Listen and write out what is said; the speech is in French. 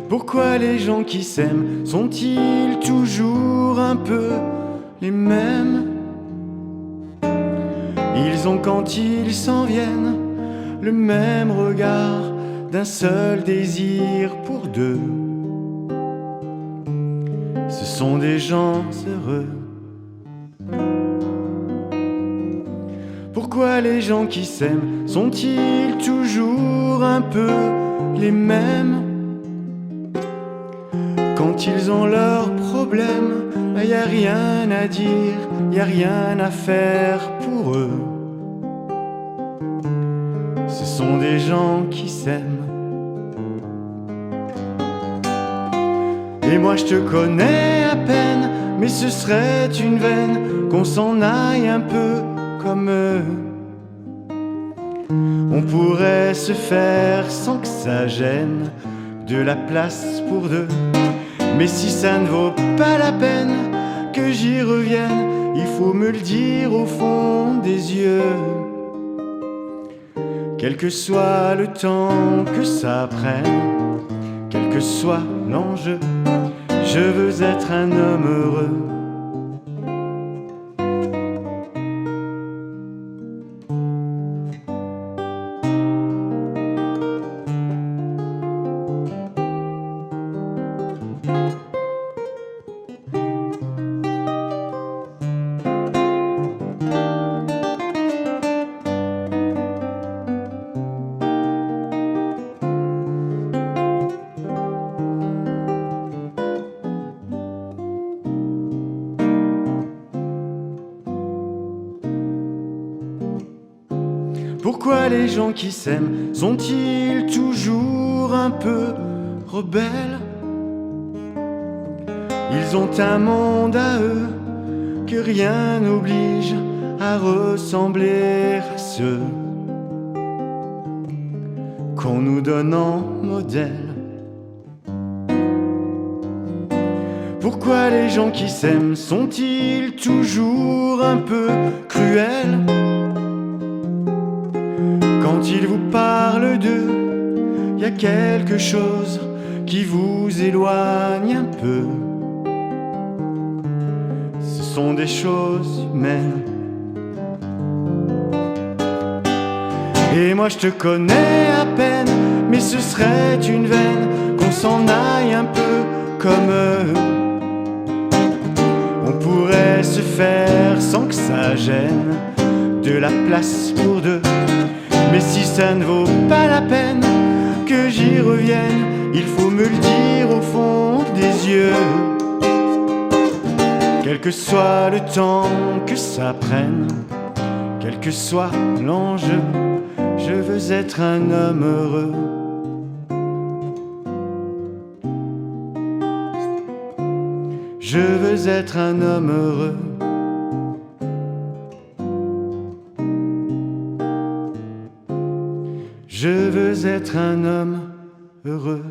Pourquoi les gens qui s'aiment sont-ils toujours un peu les mêmes? Ils ont quand ils s'en viennent le même regard d'un seul désir pour deux. Ce sont des gens heureux. Pourquoi les gens qui s'aiment sont-ils toujours un peu les mêmes? Quand ils ont leurs problèmes, y a rien à dire, y a rien à faire pour eux. Ce sont des gens qui s'aiment. Et moi je te connais à peine, mais ce serait une veine qu'on s'en aille un peu comme eux. On pourrait se faire sans que ça gêne de la place pour deux. Mais si ça ne vaut pas la peine que j'y revienne, il faut me le dire au fond des yeux. Quel que soit le temps que ça prenne, quel que soit l'enjeu, je veux être un homme heureux. Pourquoi les gens qui s'aiment sont-ils toujours un peu rebelles? Ils ont un monde à eux que rien n'oblige à ressembler à ceux qu'on nous donne en modèle. Pourquoi les gens qui s'aiment sont-ils toujours un peu cruels? Quand ils vous parlent d'eux, y a quelque chose qui vous éloigne un peu. Ce sont des choses humaines. Et moi je te connais à peine, mais ce serait une veine qu'on s'en aille un peu comme eux. On pourrait se faire sans que ça gêne de la place pour deux. Mais si ça ne vaut pas la peine que j'y revienne, il faut me le dire au fond des yeux. Quel que soit le temps que ça prenne, quel que soit l'enjeu, je veux être un homme heureux. Je veux être un homme heureux. Je veux être un homme heureux.